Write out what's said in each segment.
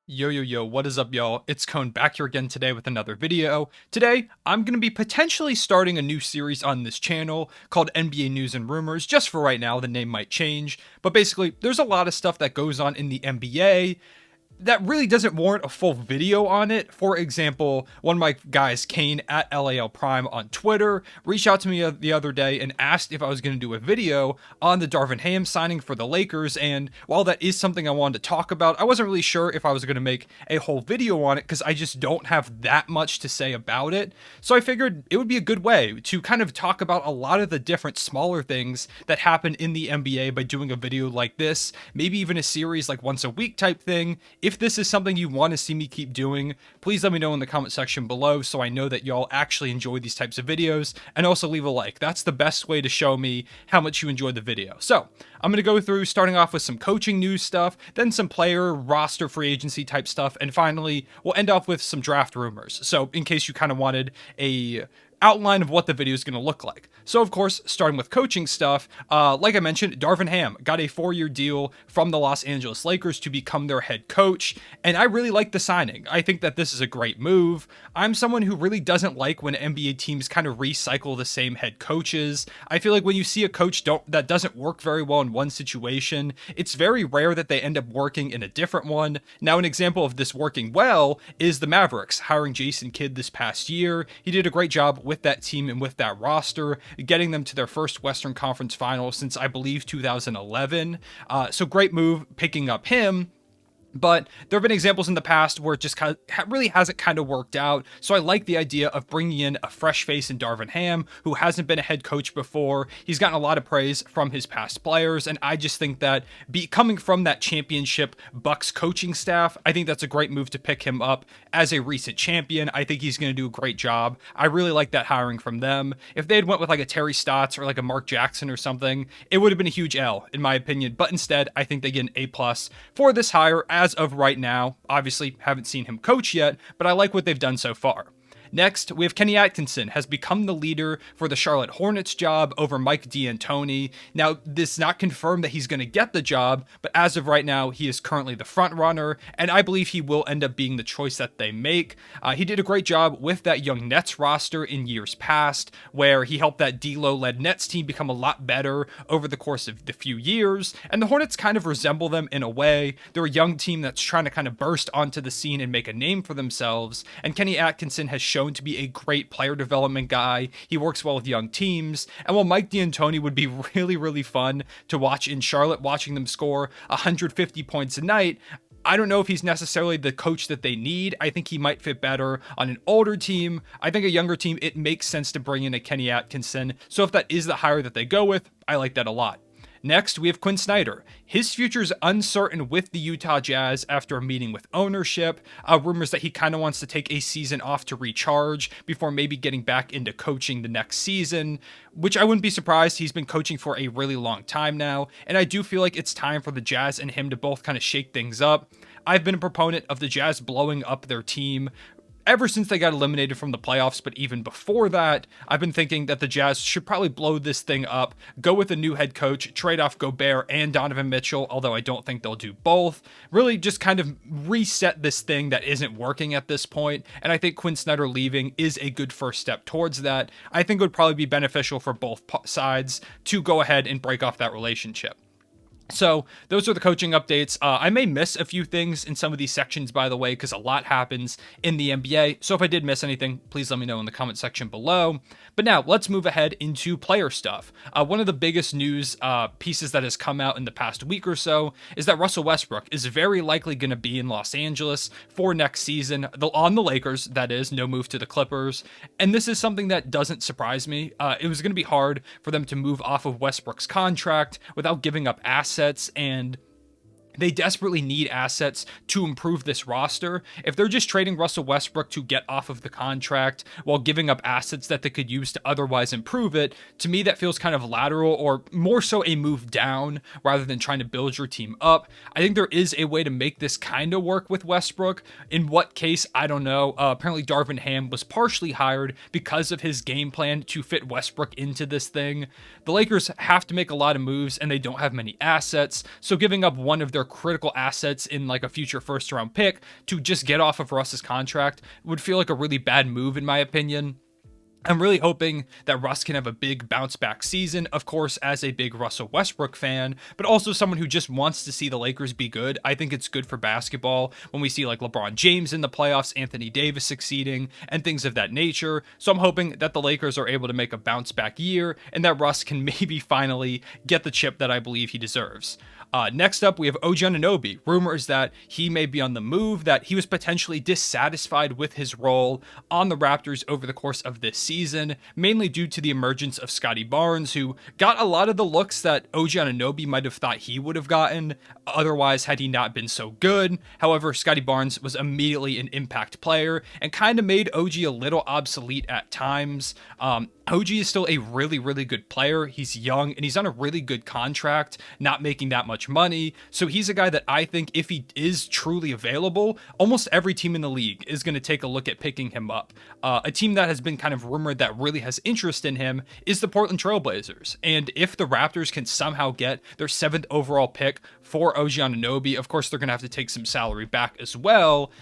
Yo, yo, yo, what is up, y'all? It's Cone back here again today with another video. Today, I'm going to be potentially starting a new series on this channel called NBA News and Rumors. Just for right now, the name might change. But basically, there's a lot of stuff that goes on in the NBA that really doesn't warrant a full video on it. For example, one of my guys, Kane at LAL Prime on Twitter, reached out to me the other day and asked if I was going to do a video on the Darvin Ham signing for the Lakers. And while that is something I wanted to talk about, I wasn't really sure if I was going to make a whole video on it because I just don't have that much to say about it. So I figured it would be a good way to kind of talk about a lot of the different smaller things that happen in the NBA by doing a video like this, maybe even a series like once a week type thing. If this is something you want to see me keep doing, please let me know in the comment section below so I know that y'all actually enjoy these types of videos, and also leave a like. That's the best way to show me how much you enjoyed the video. So I'm going to go through starting off with some coaching news stuff, then some player roster free agency type stuff, and finally we'll end off with some draft rumors. So in case you kind of wanted a outline of what the video is going to look like. So of course, starting with coaching stuff, like I mentioned, Darvin Ham got a 4-year deal from the Los Angeles Lakers to become their head coach, and I really like the signing. I think that this is a great move. I'm someone who really doesn't like when NBA teams kind of recycle the same head coaches. I feel like when you see a coach that doesn't work very well in one situation, it's very rare that they end up working in a different one. Now, an example of this working well is the Mavericks hiring Jason Kidd this past year. He did a great job with that team and with that roster, getting them to their first Western Conference final since I believe 2011. So great move picking up him. But there have been examples in the past where it just kind of really hasn't kind of worked out. So I like the idea of bringing in a fresh face in Darvin Ham, who hasn't been a head coach before. He's gotten a lot of praise from his past players, and I just think that coming from that championship Bucks coaching staff, I think that's a great move to pick him up as a recent champion. I think he's going to do a great job. I really like that hiring from them. If they had went with like a Terry Stotts or like a Mark Jackson or something, it would have been a huge L in my opinion. But instead, I think they get an A+ for this hire as of right now. Obviously, haven't seen him coach yet, but I like what they've done so far. Next, we have Kenny Atkinson has become the leader for the Charlotte Hornets job over Mike D'Antoni. Now, this is not confirmed that he's going to get the job, but as of right now, he is currently the front runner, and I believe he will end up being the choice that they make. He did a great job with that young Nets roster in years past, where he helped that D'Lo-led Nets team become a lot better over the course of the few years, and the Hornets kind of resemble them in a way. They're a young team that's trying to kind of burst onto the scene and make a name for themselves, and Kenny Atkinson has shown to be a great player development guy. He works well with young teams, and while Mike D'Antoni would be really, really fun to watch in Charlotte, watching them score 150 points a night, I don't know if he's necessarily the coach that they need. I think he might fit better on an older team. I think a younger team, it makes sense to bring in a Kenny Atkinson. So if that is the hire that they go with, I like that a lot. Next, we have Quinn Snyder. His future is uncertain with the Utah Jazz after a meeting with ownership. Rumors that he kind of wants to take a season off to recharge before maybe getting back into coaching the next season, which I wouldn't be surprised. He's been coaching for a really long time now, and I do feel like it's time for the Jazz and him to both kind of shake things up. I've been a proponent of the Jazz blowing up their team ever since they got eliminated from the playoffs, but even before that, I've been thinking that the Jazz should probably blow this thing up, go with a new head coach, trade off Gobert and Donovan Mitchell, although I don't think they'll do both. Really just kind of reset this thing that isn't working at this point, and I think Quinn Snyder leaving is a good first step towards that. I think it would probably be beneficial for both sides to go ahead and break off that relationship. So those are the coaching updates. I may miss a few things in some of these sections, by the way, because a lot happens in the NBA. So if I did miss anything, please let me know in the comment section below. But now let's move ahead into player stuff. One of the biggest news pieces that has come out in the past week or so is that Russell Westbrook is very likely going to be in Los Angeles for next season, on the Lakers, that is, no move to the Clippers. And this is something that doesn't surprise me. It was going to be hard for them to move off of Westbrook's contract without giving up assets, and they desperately need assets to improve this roster. If they're just trading Russell Westbrook to get off of the contract while giving up assets that they could use to otherwise improve it, to me that feels kind of lateral, or more so a move down rather than trying to build your team up. I think there is a way to make this kind of work with Westbrook. In what case, I don't know. Apparently Darvin Ham was partially hired because of his game plan to fit Westbrook into this thing. The Lakers have to make a lot of moves and they don't have many assets, so giving up one of their critical assets in like a future first round pick to just get off of Russ's contract would feel like a really bad move in my opinion. I'm really hoping that Russ can have a big bounce back season, of course, as a big Russell Westbrook fan, but also someone who just wants to see the Lakers be good. I think it's good for basketball when we see like LeBron James in the playoffs, Anthony Davis succeeding, and things of that nature. So I'm hoping that the Lakers are able to make a bounce back year and that Russ can maybe finally get the chip that I believe he deserves. Next up, we have OG Anunoby. Rumors that he may be on the move, that he was potentially dissatisfied with his role on the Raptors over the course of this season, mainly due to the emergence of Scottie Barnes, who got a lot of the looks that OG Anunoby might have thought he would have gotten otherwise had he not been so good. However, Scottie Barnes was immediately an impact player and kind of made OG a little obsolete at times. OG is still a really, really good player. He's young and he's on a really good contract, not making that much money. So he's a guy that I think if he is truly available, almost every team in the league is going to take a look at picking him up. A team that has been kind of rumored that really has interest in him is the Portland Trail Blazers. And if the Raptors can somehow get their 7th overall pick for OG Anunoby, of course, they're going to have to take some salary back as well.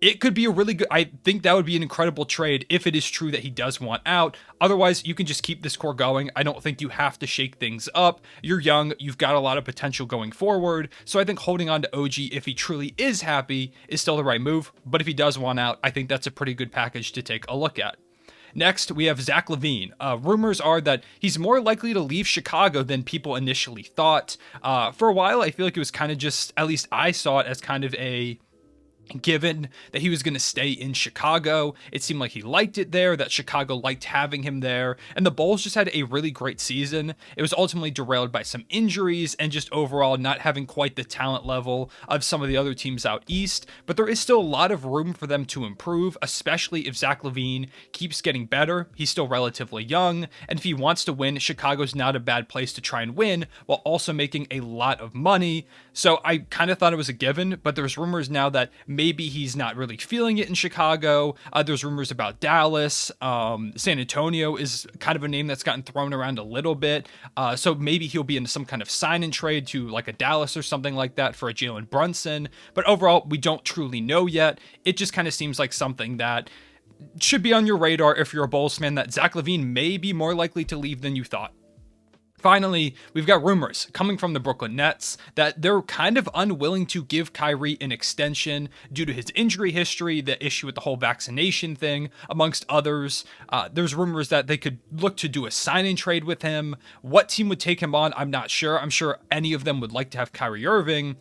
It could be a really good, I think that would be an incredible trade if it is true that he does want out. Otherwise, you can just keep this core going. I don't think you have to shake things up. You're young, you've got a lot of potential going forward. So I think holding on to OG, if he truly is happy, is still the right move. But if he does want out, I think that's a pretty good package to take a look at. Next, we have Zach LaVine. Rumors are that he's more likely to leave Chicago than people initially thought. For a while, I feel like it was kind of just, at least I saw it as kind of a given that he was going to stay in Chicago. It seemed like he liked it there, that Chicago liked having him there, and the Bulls just had a really great season. It was ultimately derailed by some injuries and just overall not having quite the talent level of some of the other teams out east, but there is still a lot of room for them to improve, especially if Zach LaVine keeps getting better. He's still relatively young, and if he wants to win, Chicago's not a bad place to try and win while also making a lot of money. So I kind of thought it was a given, but there's rumors now that maybe he's not really feeling it in Chicago. There's rumors about Dallas. San Antonio is kind of a name that's gotten thrown around a little bit. So maybe he'll be in some kind of sign and trade to like a Dallas or something like that for a Jalen Brunson. But overall, we don't truly know yet. It just kind of seems like something that should be on your radar if you're a Bulls fan, that Zach LaVine may be more likely to leave than you thought. Finally, we've got rumors coming from the Brooklyn Nets that they're kind of unwilling to give Kyrie an extension due to his injury history, the issue with the whole vaccination thing, amongst others. There's rumors that they could look to do a sign-and trade with him. What team would take him on? I'm not sure. I'm sure any of them would like to have Kyrie Irving.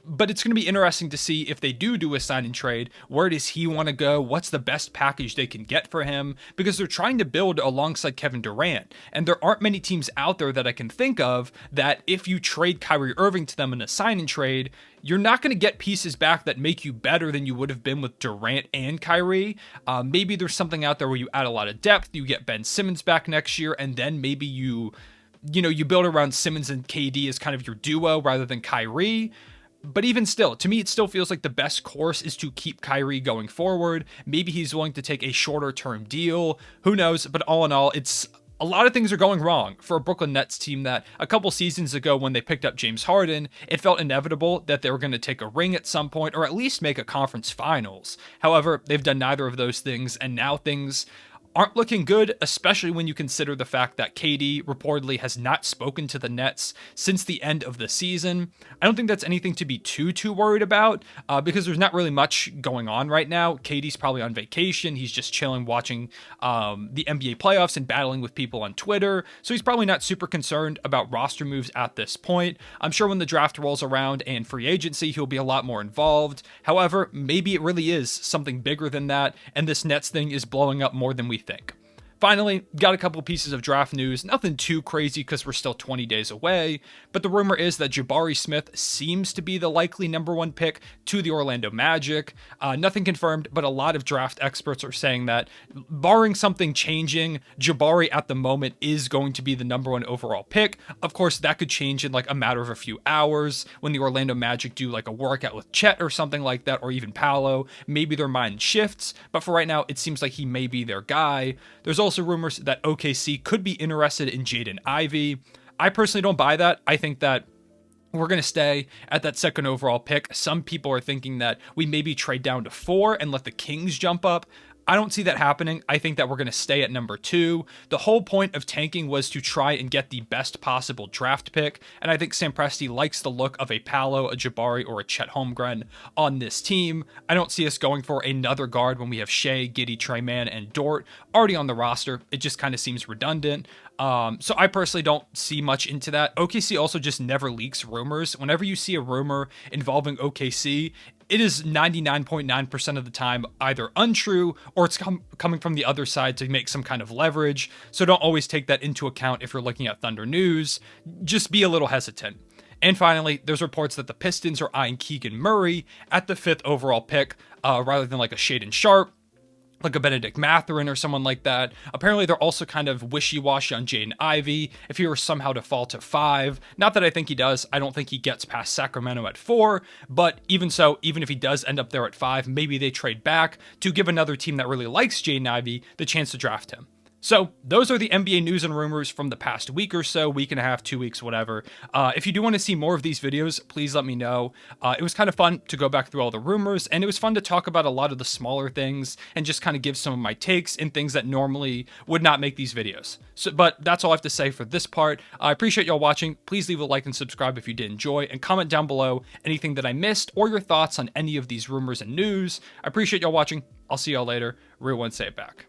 But it's going to be interesting to see if they do a sign and trade. Where does he want to go? What's the best package they can get for him? Because they're trying to build alongside Kevin Durant. And there aren't many teams out there that I can think of that if you trade Kyrie Irving to them in a sign and trade, you're not going to get pieces back that make you better than you would have been with Durant and Kyrie. Maybe there's something out there where you add a lot of depth, you get Ben Simmons back next year, and then maybe you build around Simmons and KD as kind of your duo rather than Kyrie. But even still, to me, it still feels like the best course is to keep Kyrie going forward. Maybe he's willing to take a shorter term deal. Who knows? But all in all, it's a lot of things are going wrong for a Brooklyn Nets team that a couple seasons ago when they picked up James Harden, it felt inevitable that they were going to take a ring at some point or at least make a conference finals. However, they've done neither of those things, and now things aren't looking good, especially when you consider the fact that KD reportedly has not spoken to the Nets since the end of the season. I don't think that's anything to be too worried about because there's not really much going on right now. KD's probably on vacation. He's just chilling, watching the NBA playoffs and battling with people on Twitter. So he's probably not super concerned about roster moves at this point. I'm sure when the draft rolls around and free agency, he'll be a lot more involved. However, maybe it really is something bigger than that, and this Nets thing is blowing up more than we think. Finally, got a couple pieces of draft news. Nothing too crazy because we're still 20 days away, but the rumor is that Jabari Smith seems to be the likely number 1 pick to the Orlando Magic. Nothing confirmed, but a lot of draft experts are saying that barring something changing, Jabari at the moment is going to be the number 1 overall pick. Of course, that could change in like a matter of a few hours when the Orlando Magic do like a workout with Chet or something like that, or even Paolo. Maybe their mind shifts, but for right now, it seems like he may be their guy. There's also rumors that OKC could be interested in Jaden Ivey. I personally don't buy that. I think that we're going to stay at that second overall pick. Some people are thinking that we maybe trade down to 4 and let the Kings jump up. I don't see that happening. I think that we're going to stay at number 2. The whole point of tanking was to try and get the best possible draft pick, and I think Sam Presti likes the look of a Paolo, a Jabari, or a Chet Holmgren on this team. I don't see us going for another guard when we have Shea, Giddey, Trey Mann, and Dort already on the roster. It just kind of seems redundant. So I personally don't see much into that. OKC also just never leaks rumors. Whenever you see a rumor involving OKC, it is 99.9% of the time either untrue or it's coming from the other side to make some kind of leverage. So don't always take that into account if you're looking at Thunder News. Just be a little hesitant. And finally, there's reports that the Pistons are eyeing Keegan Murray at the 5th overall pick rather than like a Shaedon Sharpe, like a Benedict Mathurin or someone like that. Apparently, they're also kind of wishy-washy on Jaden Ivey if he were somehow to fall to 5. Not that I think he does. I don't think he gets past Sacramento at 4. But even so, even if he does end up there at 5, maybe they trade back to give another team that really likes Jaden Ivey the chance to draft him. So those are the NBA news and rumors from the past week or so, week and a half, 2 weeks, whatever. If you do want to see more of these videos, please let me know. It was kind of fun to go back through all the rumors, and it was fun to talk about a lot of the smaller things and just kind of give some of my takes in things that normally would not make these videos. But that's all I have to say for this part. I appreciate y'all watching. Please leave a like and subscribe if you did enjoy, and comment down below anything that I missed or your thoughts on any of these rumors and news. I appreciate y'all watching. I'll see y'all later. Real one, say it back.